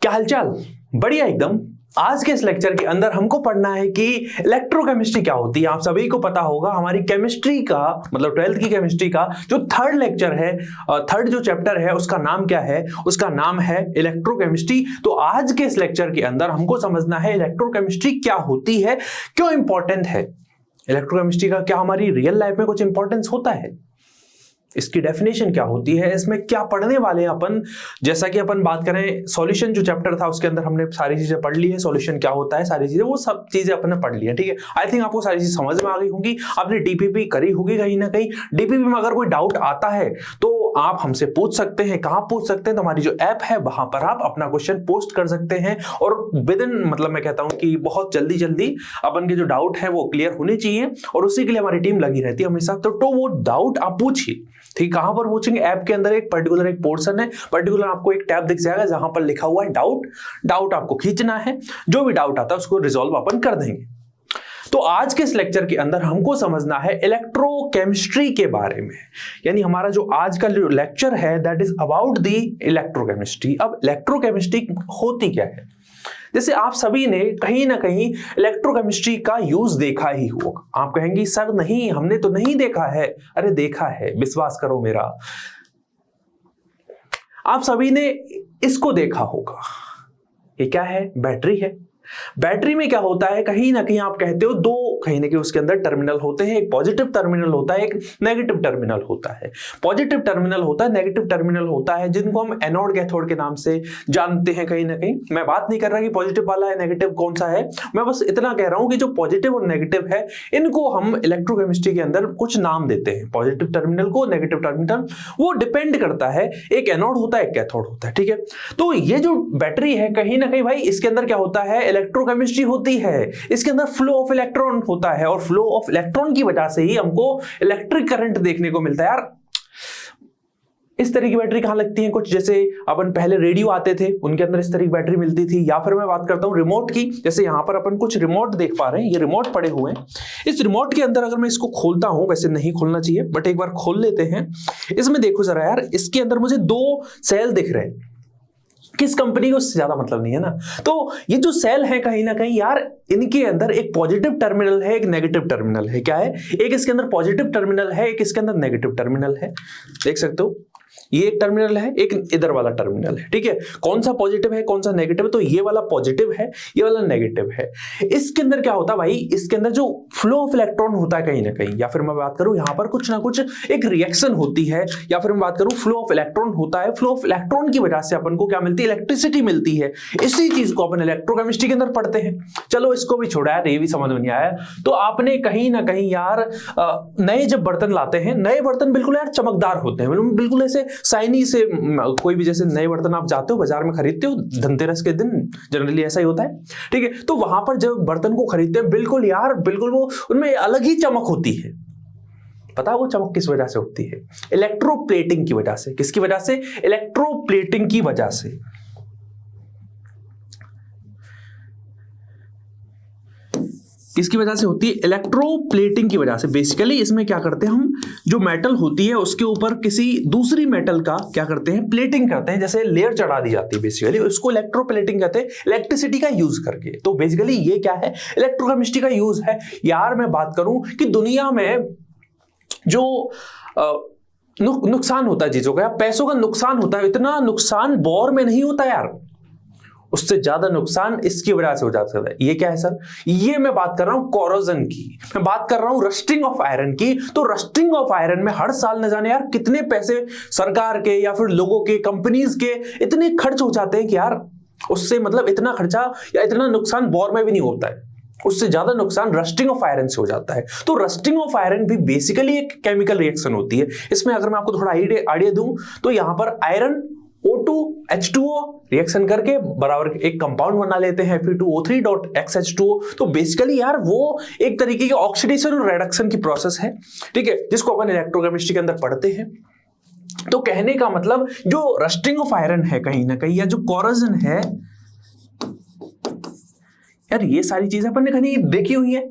क्या हालचाल? बढ़िया एकदम। आज के इस लेक्चर के अंदर हमको पढ़ना है कि इलेक्ट्रोकेमिस्ट्री क्या होती है। आप सभी को पता होगा हमारी केमिस्ट्री का मतलब 12th की केमिस्ट्री का जो थर्ड लेक्चर है, थर्ड जो चैप्टर है उसका नाम क्या है? उसका नाम है इलेक्ट्रोकेमिस्ट्री। तो आज के इस लेक्चर के अंदर हमको समझना है इलेक्ट्रोकेमिस्ट्री क्या होती है, क्यों इंपॉर्टेंट है, इलेक्ट्रोकेमिस्ट्री का क्या हमारी रियल लाइफ में कुछ इंपॉर्टेंस होता है, इसकी डेफिनेशन क्या होती है, इसमें क्या पढ़ने वाले हैं अपन। जैसा कि अपन बात करें सॉल्यूशन जो चैप्टर था उसके अंदर हमने सारी चीजें पढ़ ली है, सॉल्यूशन क्या होता है, सारी चीजें वो सब चीजें अपन ने पढ़ ली है। ठीक है, आई थिंक आपको सारी चीजें समझ में आ गई होंगी। आपने डीपीपी करी होगी कहीं ना कहीं। डीपीपी में अगर कोई डाउट आता है तो आप हमसे पूछ सकते हैं। कहाँ पूछ सकते हैं? तो हमारी जो ऐप है वहां पर आप अपना क्वेश्चन पोस्ट कर सकते हैं और विद इन मतलब मैं कहता हूं कि बहुत जल्दी अपन के जो डाउट है वो क्लियर होने चाहिए और उसी के लिए हमारी टीम लगी रहती है हमेशा। तो वो डाउट आप पूछिए। ठीक, कहां पर पूछेंगे? ऐप के अंदर एक पर्टिकुलर एक पोर्शन है, पर्टिकुलर आपको एक टैब दिख जाएगा जहां पर लिखा हुआ है डाउट आपको खींचना है। जो भी डाउट आता है उसको रिजॉल्व अपन कर देंगे। तो आज के इस लेक्चर के अंदर हमको समझना है इलेक्ट्रोकेमिस्ट्री के बारे में, यानी हमारा जो आज का जो लेक्चर है that is about the electrochemistry. अब इलेक्ट्रोकेमिस्ट्री होती क्या है? जैसे आप सभी ने कहीं ना कहीं इलेक्ट्रोकेमिस्ट्री का यूज देखा ही होगा। आप कहेंगे सर नहीं, हमने तो नहीं देखा है। अरे देखा है, विश्वास करो मेरा। आप सभी ने इसको देखा होगा। ये क्या है? बैटरी है। बैटरी में क्या होता है? कहीं ना कहीं आप कहते हो दो, कहीं ना कहीं उसके अंदर टर्मिनल होते हैं। एक पॉजिटिव टर्मिनल होता है, एक नेगेटिव टर्मिनल होता है। पॉजिटिव टर्मिनल होता है, नेगेटिव टर्मिनल होता है, जिनको हम एनोड कैथोड के नाम से जानते हैं। कहीं ना कहीं मैं बात नहीं कर रहा कि पॉजिटिव वाला है नेगेटिव कौन सा है, मैं बस इतना कह रहा हूं कि जो पॉजिटिव और नेगेटिव है इनको हम इलेक्ट्रोकेमिस्ट्री के अंदर कुछ नाम देते हैं। पॉजिटिव टर्मिनल को, नेगेटिव टर्मिनल, वो डिपेंड करता है। एक एनोड होता है, एक कैथोड होता है। ठीक है, तो ये जो बैटरी है कहीं ना कहीं भाई इसके अंदर क्या होता है? इलेक्ट्रोकेमिस्ट्री होती है। इसके अंदर फ्लो ऑफ इलेक्ट्रॉन होता है और फ्लो ऑफ इलेक्ट्रॉन की वजह से ही हमको इलेक्ट्रिक करंट देखने को मिलता है। यार इस तरह की बैटरी कहां लगती है? कुछ जैसे अपन पहले रेडियो आते थे उनके अंदर इस तरह की बैटरी मिलती थी, या फिर मैं बात करता हूं रिमोट की। जैसे यहां पर अपन कुछ रिमोट देख पा रहे हैं, ये रिमोट पड़े हुए हैं। इस रिमोट के अंदर अगर मैं इसको खोलता हूं, वैसे नहीं खोलना चाहिए बट एक बार खोल लेते हैं। इसमें देखो जरा यार, इसके अंदर मुझे दो सेल दिख रहे हैं। किस कंपनी को उससे ज्यादा मतलब नहीं है ना। तो ये जो सेल है कहीं ना कहीं यार इनके अंदर एक पॉजिटिव टर्मिनल है, एक नेगेटिव टर्मिनल है। क्या है? एक इसके अंदर पॉजिटिव टर्मिनल है, एक इसके अंदर नेगेटिव टर्मिनल है। देख सकते हो ये एक टर्मिनल है, एक इधर वाला टर्मिनल है। ठीक है, कौन सा पॉजिटिव है कौन सा नेगेटिव है? तो ये वाला पॉजिटिव है, ये वाला नेगेटिव है। इसके अंदर क्या होता है भाई? इसके अंदर जो फ्लो ऑफ इलेक्ट्रॉन होता है कहीं ना कहीं, या फिर मैं बात करूं यहां पर कुछ ना कुछ एक रिएक्शन होती है, या फिर मैं बात करूं फ्लो ऑफ इलेक्ट्रॉन होता है। फ्लो ऑफ इलेक्ट्रॉन की वजह से अपन को क्या मिलती है? इलेक्ट्रिसिटी मिलती है। इसी चीज को अपन इलेक्ट्रोकेमिस्ट्री के अंदर पढ़ते हैं। चलो इसको भी छोड़ा यार, ये भी समझ में नहीं आया। तो आपने कहीं ना कहीं यार नए जब बर्तन लाते हैं, नए बर्तन बिल्कुल यार चमकदार होते हैं, बिल्कुल ऐसे शाइनी से। कोई भी जैसे नए बर्तन आप जाते हो बाजार में खरीदते हो धनतेरस के दिन, जनरली ऐसा ही होता है। ठीक है, तो वहां पर जब बर्तन को खरीदते हैं बिल्कुल यार बिल्कुल वो उनमें अलग ही चमक होती है। पता है वो चमक किस वजह से होती है? इलेक्ट्रोप्लेटिंग की वजह से। किसकी वजह से? इलेक्ट्रोप्लेटिंग की वजह से। किसकी वजह से होती है? इलेक्ट्रोप्लेटिंग की वजह से। बेसिकली इसमें क्या करते हैं हम, जो मेटल होती है उसके ऊपर किसी दूसरी मेटल का क्या करते हैं? प्लेटिंग करते हैं, जैसे लेयर चढ़ा दी जाती है। बेसिकली उसको इलेक्ट्रोप्लेटिंग कहते हैं, इलेक्ट्रिसिटी का यूज करके। तो बेसिकली ये क्या है? इलेक्ट्रोकेमिस्ट्री का यूज है। यार मैं बात करूं कि दुनिया में जो नुकसान होता है चीजों का, पैसों का नुकसान होता है, इतना नुकसान बोर में नहीं होता यार, उससे ज्यादा नुकसान इसकी वजह से हो जाता है। ये क्या है सर? ये मैं बात कर रहा हूं कोरोजन की, मैं बात कर रहा हूं रस्टिंग ऑफ आयरन की। तो रस्टिंग ऑफ आयरन में हर साल न जाने यार कितने पैसे सरकार के या फिर लोगों के, कंपनीज के इतने खर्च हो जाते हैं कि यार उससे मतलब इतना खर्चा या इतना नुकसान बोर में भी नहीं होता है। उससे ज्यादा नुकसान रस्टिंग ऑफ आयरन से हो जाता है। तो रस्टिंग ऑफ आयरन भी बेसिकली एक केमिकल रिएक्शन होती है। इसमें अगर मैं आपको थोड़ा आइडिया दूं तो यहां पर आयरन O2H2O रिएक्शन करके बराबर एक कंपाउंड बना लेते हैं Fe2O3.XH2O। तो बेसिकली यार वो एक तरीके की ऑक्सीडेशन और रिडक्शन की प्रोसेस है। ठीक है, जिसको अपन इलेक्ट्रोकेमिस्ट्री के अंदर पढ़ते हैं। तो कहने का मतलब जो रस्टिंग ऑफ आयरन है कहीं ना कहीं, या जो कोरोजन है यार, ये सारी चीजें अपन ने कहीं देखी हुई है।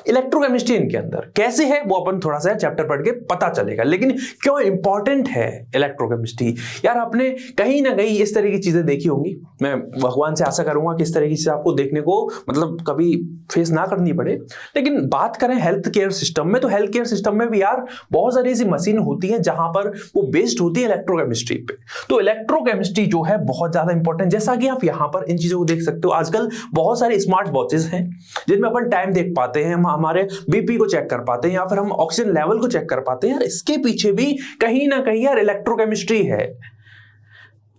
इलेक्ट्रोकेमिस्ट्री इनके अंदर कैसे है वो अपन थोड़ा सा चैप्टर पढ़ के पता चलेगा। लेकिन क्यों इंपॉर्टेंट है इलेक्ट्रोकेमिस्ट्री, यार आपने कहीं ना कहीं इस तरह की चीजें देखी होंगी। मैं भगवान से आशा करूंगा कि इस तरह की चीजें आपको देखने को मतलब कभी फेस ना करनी पड़े। लेकिन बात करें हेल्थ केयर सिस्टम में, तो हेल्थ केयर सिस्टम में भी यार बहुत सारी ऐसी मशीन होती है जहां पर वो बेस्ड होती है इलेक्ट्रोकेमिस्ट्री पे। तो इलेक्ट्रोकेमिस्ट्री जो है बहुत ज्यादा इंपॉर्टेंट, जैसा कि आप यहां पर इन चीजों को देख सकते हो। आजकल बहुत सारे स्मार्ट वॉचेस हैं जिनमें अपन टाइम देख पाते हैं, हम हमारे बीपी को चेक कर पाते हैं या फिर हम ऑक्सीजन लेवल को चेक कर पाते हैं। यार इसके पीछे भी कहीं ना कहीं यार इलेक्ट्रोकेमिस्ट्री है।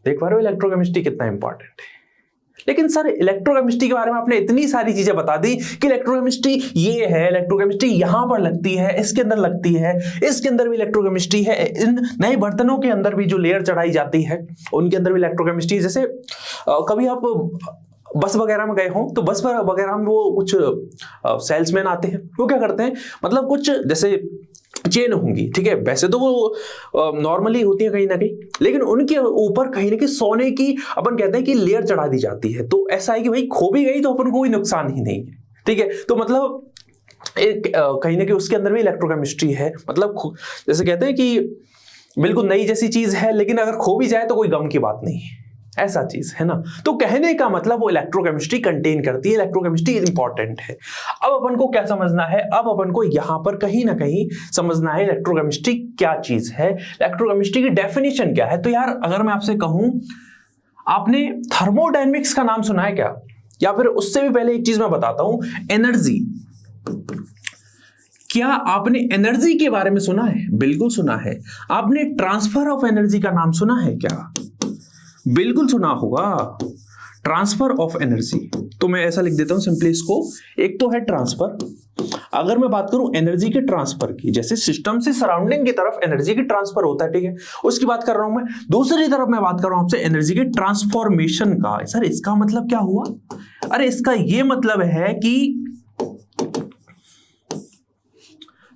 देख पा रहे हो इलेक्ट्रोकेमिस्ट्री कितना इंपॉर्टेंट है। लेकिन सर इलेक्ट्रोकेमिस्ट्री के बारे में आपने इतनी सारी चीजें बता दी कि इलेक्ट्रोकेमिस्ट्री ये है, इलेक्ट्रोकेमिस्ट्री यहां पर लगती है, इसके अंदर लगती है, इसके अंदर भी इलेक्ट्रोकेमिस्ट्री है, इन नए बर्तनों के अंदर भी जो लेयर चढ़ाई जाती है उनके अंदर भी इलेक्ट्रोकेमिस्ट्री। जैसे कभी आप बस वगैरह में गए हो तो बस वगैरह में वो कुछ सेल्समैन आते हैं, वो क्या करते हैं मतलब कुछ जैसे चेन होंगी, ठीक है, वैसे तो वो नॉर्मली होती है कहीं ना कहीं, लेकिन उनके ऊपर कहीं ना कहीं सोने की अपन कहते हैं कि लेयर चढ़ा दी जाती है। तो ऐसा है कि भाई खो भी गई तो अपन को कोई नुकसान ही नहीं है, ठीक है। तो मतलब एक कहीं ना कहीं उसके अंदर भी इलेक्ट्रोकेमिस्ट्री है। मतलब जैसे कहते हैं कि बिल्कुल नई जैसी चीज है, लेकिन अगर खो भी जाए तो कोई गम की बात नहीं है, ऐसा चीज है ना। तो कहने का मतलब वो इलेक्ट्रोकेमिस्ट्री कंटेन करती है, इलेक्ट्रोकेमिस्ट्री इंपॉर्टेंट है। अब अपन को क्या समझना है, अब अपन को यहां पर कहीं ना कहीं समझना है इलेक्ट्रोकेमिस्ट्री क्या चीज है, इलेक्ट्रोकेमिस्ट्री की डेफिनेशन क्या है। तो यार अगर मैं आपसे कहूं, आपने थर्मोडायनेमिक्स का नाम सुना है क्या? या फिर उससे भी पहले एक चीज मैं बताता हूं, एनर्जी। क्या आपने एनर्जी के बारे में सुना है? बिल्कुल सुना है। आपने ट्रांसफर ऑफ एनर्जी का नाम सुना है क्या? बिल्कुल सुना होगा, ट्रांसफर ऑफ एनर्जी। तो मैं ऐसा लिख देता हूं सिंपली इसको, एक तो है ट्रांसफर। अगर मैं बात करूं एनर्जी के ट्रांसफर की, जैसे सिस्टम से सराउंडिंग की तरफ एनर्जी की ट्रांसफर होता है, ठीक है, उसकी बात कर रहा हूं मैं। दूसरी तरफ मैं बात कर रहा हूं आपसे एनर्जी के ट्रांसफॉर्मेशन का। सर इसका मतलब क्या हुआ? अरे इसका यह मतलब है कि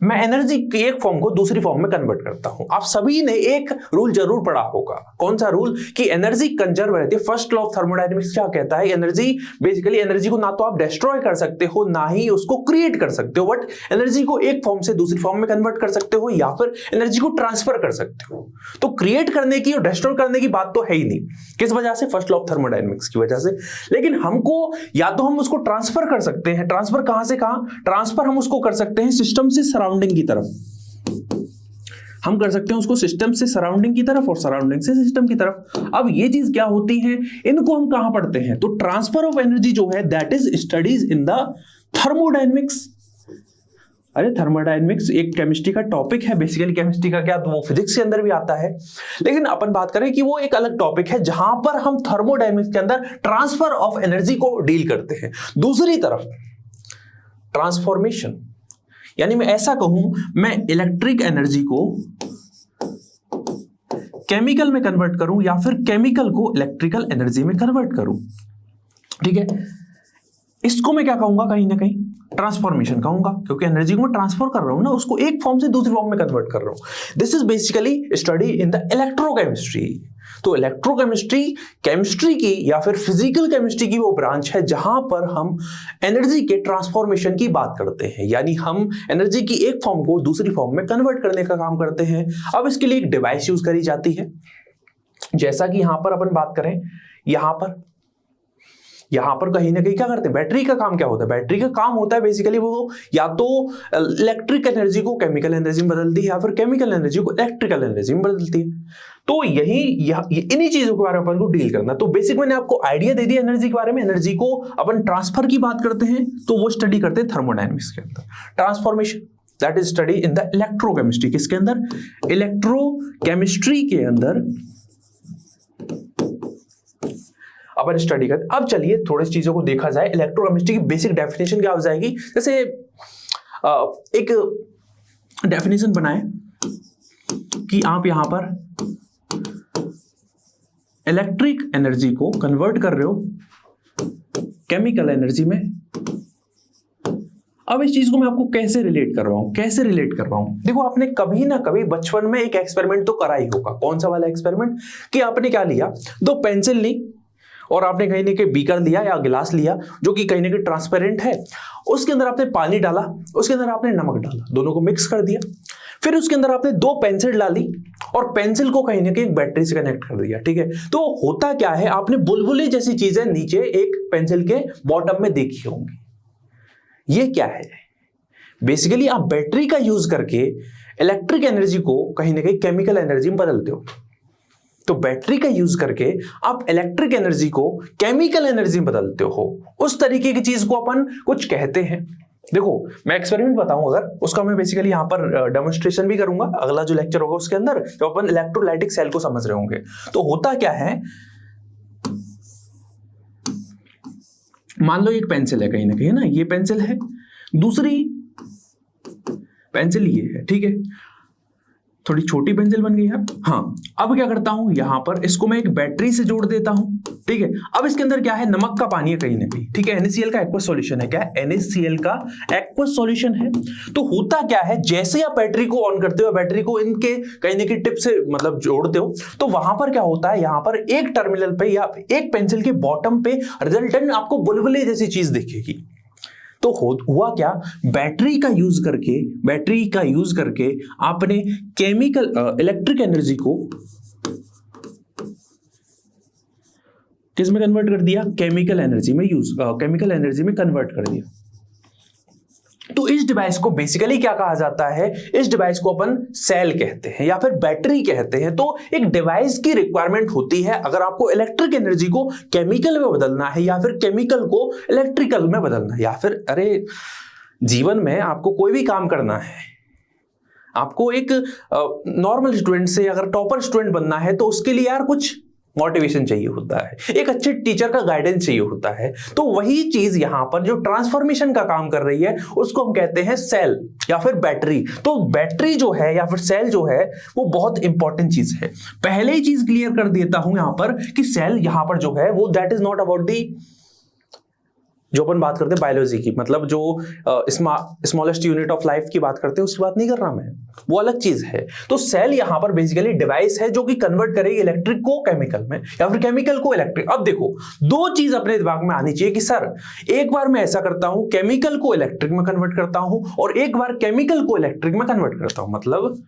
मैं एनर्जी के एक फॉर्म को दूसरी फॉर्म में कन्वर्ट करता हूं। आप सभी ने एक रूल जरूर पढ़ा होगा, कौन सा रूल? कि एनर्जी कंजर्व रहती है। फर्स्ट लॉ ऑफ थर्मोडायनेमिक्स क्या कहता है? एनर्जी बेसिकली एनर्जी को ना तो आप डिस्ट्रॉय कर सकते हो ना ही उसको क्रिएट कर सकते हो, बट एनर्जी को एक फॉर्म से दूसरी फॉर्म में कन्वर्ट कर सकते हो या फिर एनर्जी को ट्रांसफर कर सकते हो। तो क्रिएट करने की और डिस्ट्रॉय करने की बात तो है ही नहीं। किस वजह से? फर्स्ट लॉ ऑफ थर्मोडायनेमिक्स की वजह से। लेकिन हमको या तो हम उसको ट्रांसफर कर सकते हैं, ट्रांसफर कहां से कहां? ट्रांसफर हम उसको कर सकते हैं सिस्टम से सराउंडिंग की तरफ, हम कर सकते हैं उसको सिस्टम से सराउंडिंग की तरफ और सराउंडिंग से सिस्टम की तरफ। अब ये चीज क्या होती है, इनको हम कहां पढ़ते हैं? तो ट्रांसफर ऑफ एनर्जी जो है that is studies in the thermodynamics. अरे थर्मोडायनेमिक्स एक केमिस्ट्री का टॉपिक है, बेसिकली केमिस्ट्री का क्या तो वो फिजिक्स के अंदर भी आता है, लेकिन अपन बात करें कि वो एक अलग टॉपिक है जहां पर हम थर्मोडायनेमिक्स के अंदर ट्रांसफर ऑफ एनर्जी को डील करते हैं। दूसरी तरफ ट्रांसफॉर्मेशन, यानी मैं ऐसा कहूं, मैं इलेक्ट्रिक एनर्जी को केमिकल में कन्वर्ट करूं या फिर केमिकल को इलेक्ट्रिकल एनर्जी में कन्वर्ट करूं, ठीक है, इसको मैं क्या कहूंगा? कहीं ना कहीं ट्रांसफॉर्मेशन कहूंगा, क्योंकि एनर्जी को मैं ट्रांसफर कर रहा हूं ना, उसको एक फॉर्म से दूसरी फॉर्म में कन्वर्ट कर रहा हूं। This is basically study in the electrochemistry. तो इलेक्ट्रोकेमिस्ट्री केमिस्ट्री की या फिर फिजिकल केमिस्ट्री की वो ब्रांच है जहां पर हम एनर्जी के ट्रांसफॉर्मेशन की बात करते हैं, यानी हम एनर्जी की एक फॉर्म को दूसरी फॉर्म में कन्वर्ट करने का काम करते हैं। अब इसके लिए एक डिवाइस यूज करी जाती है, जैसा कि यहां पर अपन बात करें, यहां पर कहीं ना कहीं क्या करते हैं? बैटरी का काम क्या होता है? बैटरी का काम होता है बेसिकली वो या तो इलेक्ट्रिक एनर्जी को केमिकल एनर्जी में बदलती है या फिर केमिकल एनर्जी को इलेक्ट्रिकल एनर्जी में बदलती है। तो इन्हीं चीजों के बारे में अपन को डील करना। तो बेसिक मैंने आपको आइडिया दे दिया एनर्जी के बारे में। एनर्जी को अपन ट्रांसफर की बात करते हैं तो वो स्टडी करते हैं थर्मोडायनेमिक्स के अंदर। Transformation that is study in the electrochemistry. किसके अंदर? इलेक्ट्रोकेमिस्ट्री के अंदर अपन स्टडी करते। अब चलिए थोड़ी चीजों को देखा जाए। इलेक्ट्रोकेमिस्ट्री की बेसिक डेफिनेशन क्या हो जाएगी? जैसे एक डेफिनेशन बनाए कि आप यहां पर इलेक्ट्रिक एनर्जी को कन्वर्ट कर रहे हो केमिकल एनर्जी में। अब इस चीज को मैं आपको कैसे रिलेट कर रहा हूं? देखो आपने कभी ना कभी बचपन में एक एक्सपेरिमेंट तो करा ही होगा। कौन सा वाला एक्सपेरिमेंट? कि आपने क्या लिया, दो पेंसिल ली, और आपने कहीं ना कहीं बीकर लिया या गिलास लिया जो कि कहीं ना कहीं ट्रांसपेरेंट है, उसके अंदर आपने पानी डाला, उसके अंदर आपने नमक डाला, दोनों को मिक्स कर दिया, फिर उसके अंदर आपने 2 पेंसिल डाली और पेंसिल को कहीं ना कहीं एक बैटरी से कनेक्ट कर दिया। ठीक है, तो होता क्या है, आपने बुलबुली जैसी चीजें नीचे एक पेंसिल के बॉटम में देखी होंगी। ये क्या है, बेसिकली आप बैटरी का यूज करके इलेक्ट्रिक एनर्जी को कहीं ना कहीं केमिकल एनर्जी में बदलते हो। तो बैटरी का यूज करके आप इलेक्ट्रिक एनर्जी को केमिकल एनर्जी में बदलते हो, उस तरीके की चीज को अपन कुछ कहते हैं। देखो मैं एक्सपेरिमेंट बताऊं अगर, उसका मैं बेसिकली यहां पर डेमोन्स्ट्रेशन भी करूंगा, अगला जो लेक्चर होगा उसके अंदर, तो अपन इलेक्ट्रोलाइटिक सेल को समझ रहे होंगे। तो होता क्या है, मान लो एक पेंसिल है कहीं ना कहीं ना, ये पेंसिल है, दूसरी पेंसिल ये है। ठीक है, थोड़ी छोटी पेंसिल बन गई है। हाँ, अब क्या करता हूं, यहां पर इसको मैं एक बैटरी से जोड़ देता हूं। ठीक है, अब इसके अंदर क्या है, नमक का पानी है कहीं ना कहीं। ठीक है, NaCl का एक्वस सॉल्यूशन है। क्या है, NaCl का एक्वस सॉल्यूशन है। तो होता क्या है, जैसे आप बैटरी को ऑन करते हो, बैटरी को इनके कहीं ना कहीं टिप से मतलब जोड़ते हो, तो वहां पर क्या होता है, यहां पर एक टर्मिनल पे या एक पेंसिल के बॉटम पे रिजल्टेंट आपको बुलबुले जैसी चीज दिखेगी। तो हुआ क्या, बैटरी का यूज करके आपने केमिकल इलेक्ट्रिक एनर्जी को किस में कन्वर्ट कर दिया, केमिकल एनर्जी में कन्वर्ट कर दिया। तो इस डिवाइस को बेसिकली क्या कहा जाता है, इस डिवाइस को अपन सेल कहते हैं या फिर बैटरी कहते हैं। तो एक डिवाइस की रिक्वायरमेंट होती है, अगर आपको इलेक्ट्रिक एनर्जी को केमिकल में बदलना है या फिर केमिकल को इलेक्ट्रिकल में बदलना है, या फिर अरे जीवन में आपको कोई भी काम करना है, आपको एक नॉर्मल स्टूडेंट से अगर टॉपर स्टूडेंट बनना है, तो उसके लिए यार कुछ मोटिवेशन चाहिए होता है, एक अच्छे टीचर का गाइडेंस चाहिए होता है। तो वही चीज यहां पर जो ट्रांसफॉर्मेशन का काम कर रही है, उसको हम कहते हैं सेल या फिर बैटरी। तो बैटरी जो है या फिर सेल जो है, वो बहुत इंपॉर्टेंट चीज है। पहले ही चीज क्लियर कर देता हूं यहां पर कि सेल यहां पर जो है वो that is not about the, जो अपन बात करते हैं बायोलॉजी की, मतलब जो स्मॉलेस्ट यूनिट ऑफ लाइफ की बात करते हैं, उसकी बात नहीं कर रहा मैं, वो अलग चीज है। तो सेल यहां पर बेसिकली डिवाइस है जो कि कन्वर्ट करेगी इलेक्ट्रिक को केमिकल में या फिर केमिकल को इलेक्ट्रिक। अब देखो, 2 चीज अपने दिमाग में आनी चाहिए कि सर एक बार मैं ऐसा करता हूं, केमिकल को इलेक्ट्रिक में कन्वर्ट करता हूं, और एक बार केमिकल को इलेक्ट्रिक में कन्वर्ट करता हूं। मतलब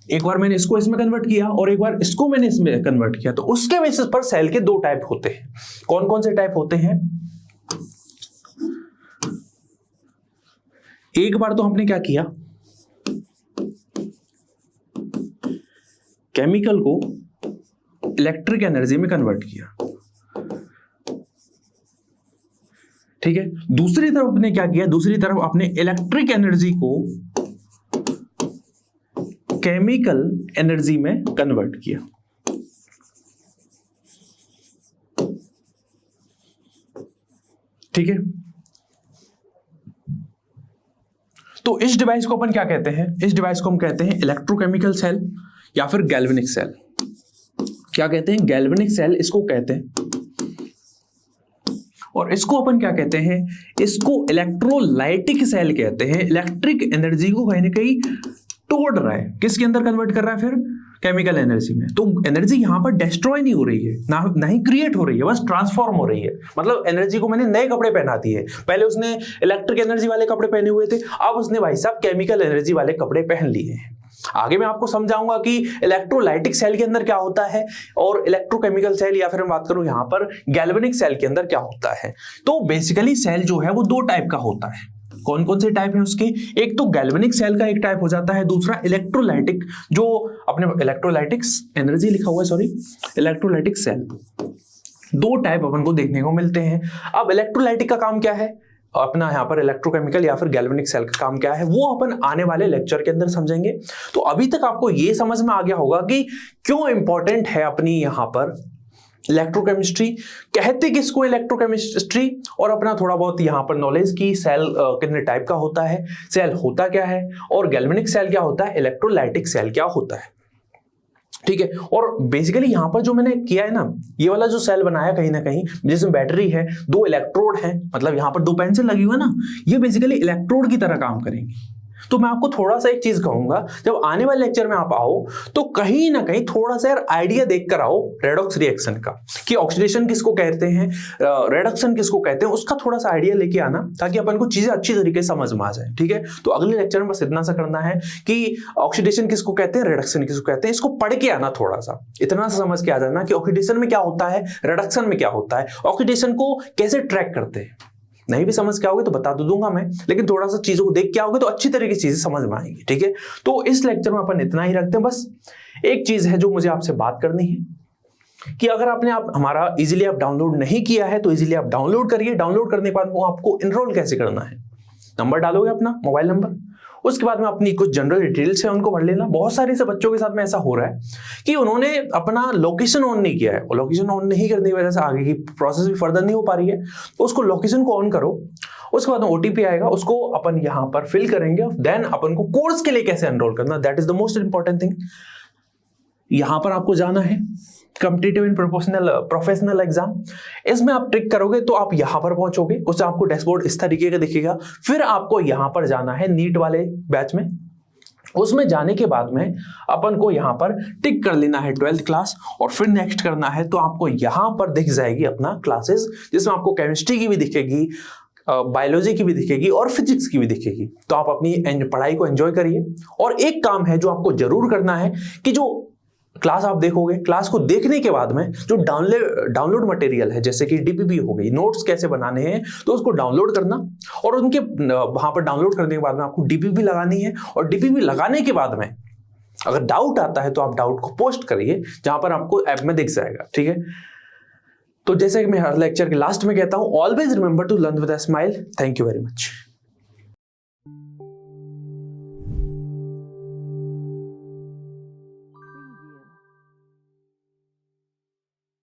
एक बार मैंने इसको इसमें कन्वर्ट किया और एक बार इसको मैंने इसमें कन्वर्ट किया। तो उसके बेसिस पर सेल के 2 टाइप होते हैं। कौन कौन से टाइप होते हैं, एक बार तो हमने क्या किया, केमिकल को इलेक्ट्रिक एनर्जी में कन्वर्ट किया। ठीक है, दूसरी तरफ आपने क्या किया, दूसरी तरफ आपने इलेक्ट्रिक एनर्जी को केमिकल एनर्जी में कन्वर्ट किया। ठीक है, तो इस डिवाइस को अपन क्या कहते हैं, इस डिवाइस को हम कहते हैं इलेक्ट्रोकेमिकल सेल या फिर गैल्वेनिक सेल। क्या कहते हैं, गैल्वेनिक सेल इसको कहते हैं। और इसको अपन क्या कहते हैं, इसको इलेक्ट्रोलाइटिक सेल कहते हैं। इलेक्ट्रिक एनर्जी को कहीं ना कहीं तोड़ रहा है, किसके अंदर कन्वर्ट कर रहा है, फिर केमिकल एनर्जी में। तो एनर्जी यहां पर डिस्ट्रॉय नहीं हो रही है, ना ही क्रिएट हो रही है, बस ट्रांसफॉर्म हो रही है। मतलब एनर्जी को मैंने नए कपड़े पहना दिए, पहले उसने इलेक्ट्रिक एनर्जी वाले कपड़े पहने हुए थे, अब उसने भाई साहब केमिकल एनर्जी वाले कपड़े पहन लिए हैं। आगे मैं आपको समझाऊंगा कि इलेक्ट्रोलाइटिक सेल के अंदर क्या होता है और इलेक्ट्रोकेमिकल सेल या फिर मैं बात करूं यहां पर गैल्वेनिक सेल के अंदर क्या होता है। तो बेसिकली सेल जो है वो 2 टाइप का होता है। कौन कौन से टाइप है उसके, एक तो गैल्वेनिक सेल का एक टाइप हो जाता है, दूसरा इलेक्ट्रोलाइटिक, जो अपने इलेक्ट्रोलाइटिक्स एनर्जी लिखा हुआ है, सॉरी इलेक्ट्रोलाइटिक सेल। 2 टाइप अपन को देखने को मिलते हैं। अब इलेक्ट्रोलाइटिक का काम क्या है, अपना यहाँ पर इलेक्ट्रोकेमिकल या फिर गैल्वेनिक सेल का काम क्या है, वो अपन आने वाले लेक्चर के अंदर समझेंगे। तो अभी तक आपको ये समझ में आ गया होगा कि क्यों इंपॉर्टेंट है अपनी यहाँ पर इलेक्ट्रोकेमिस्ट्री, कहते किसको इलेक्ट्रोकेमिस्ट्री, और अपना थोड़ा बहुत यहां पर नॉलेज की सेल कितने टाइप का होता है, सेल होता क्या है, और गैल्वेनिक सेल क्या होता है, इलेक्ट्रोलाइटिक सेल क्या होता है। ठीक है, और बेसिकली यहां पर जो मैंने किया है ना, ये वाला जो सेल बनाया कहीं ना कहीं, जिसमें बैटरी है, 2 इलेक्ट्रोड है, मतलब यहां पर 2 पेंसिल लगी हुई है ना, ये बेसिकली इलेक्ट्रोड की तरह काम करेंगी। तो मैं आपको थोड़ा सा एक चीज कहूंगा, जब आने वाले लेक्चर में आप आओ तो कहीं ना कहीं थोड़ा सा यार आइडिया देख कर आओ रेडॉक्स रिएक्शन का, कि ऑक्सीडेशन किसको कहते हैं, रिडक्शन किसको कहते हैं, उसका थोड़ा सा आइडिया लेके आना, ताकि अपन को चीजें अच्छी तरीके से समझ में आ जाए। ठीक है, तो अगले लेक्चर में बस इतना सा करना है कि ऑक्सीडेशन किसको कहते हैं, रिडक्शन किसको कहते हैं, इसको पढ़ के आना, थोड़ा सा इतना सा समझ के आ जाना कि ऑक्सीडेशन में क्या होता है, रिडक्शन में क्या होता है, ऑक्सीडेशन को कैसे ट्रैक करते हैं। नहीं भी समझ के आओगे तो बता तो दूंगा मैं, लेकिन थोड़ा सा चीजों को देख के आओगे तो अच्छी तरीके की चीजें समझ में आएंगी। ठीक है, तो इस लेक्चर में अपन इतना ही रखते हैं। बस एक चीज है जो मुझे आपसे बात करनी है कि अगर आपने हमारा इजीली आप डाउनलोड नहीं किया है तो इजीली आप डाउनलोड करिए। डाउनलोड करने के बाद वो आपको एनरोल कैसे करना है, नंबर डालोगे अपना मोबाइल नंबर, उसके बाद में अपनी कुछ जनरल डिटेल्स है उनको भर लेना। बहुत सारे से बच्चों के साथ में ऐसा हो रहा है कि उन्होंने अपना लोकेशन ऑन नहीं किया है, और लोकेशन ऑन नहीं करने की वजह से आगे की प्रोसेस भी फर्दर नहीं हो पा रही है। तो उसको लोकेशन को ऑन करो, उसके बाद OTP आएगा, उसको अपन यहाँ पर फिल करेंगे, देन अपन को कोर्स के लिए कैसे एनरोल करना, that is the most important thing. यहां पर आपको जाना है कॉम्पिटिटिव एंड प्रोफेशनल एग्जाम, इसमें आप ट्रिक करोगे तो आप यहां पर पहुंचोगे, उससे आपको डैशबोर्ड इस तरीके का दिखेगा। फिर आपको यहां पर जाना है नीट वाले बैच में, उसमें जाने के बाद में अपन को यहां पर टिक कर लेना है 12th क्लास, और फिर नेक्स्ट करना है। तो आपको यहां पर दिख जाएगी अपना क्लासेस, जिसमें आपको केमिस्ट्री की भी दिखेगी, बायोलॉजी की भी दिखेगी और फिजिक्स की भी दिखेगी। तो आप अपनी पढ़ाई को एंजॉय करिए। और एक काम है जो आपको जरूर करना है कि जो क्लास आप देखोगे, क्लास को देखने के बाद में जो डाउनलोड मटेरियल है, जैसे कि DPP हो गई, नोट्स कैसे बनाने हैं, तो उसको डाउनलोड करना, और उनके वहां पर डाउनलोड करने के बाद में आपको DPP लगानी है। और DPP लगाने के बाद में अगर डाउट आता है तो आप डाउट को पोस्ट करिए, जहां पर आपको ऐप में दिख जाएगा। ठीक है, तो जैसे कि मैं हर लेक्चर के लास्ट में कहता हूं, always remember to learn with a smile. Thank you very much.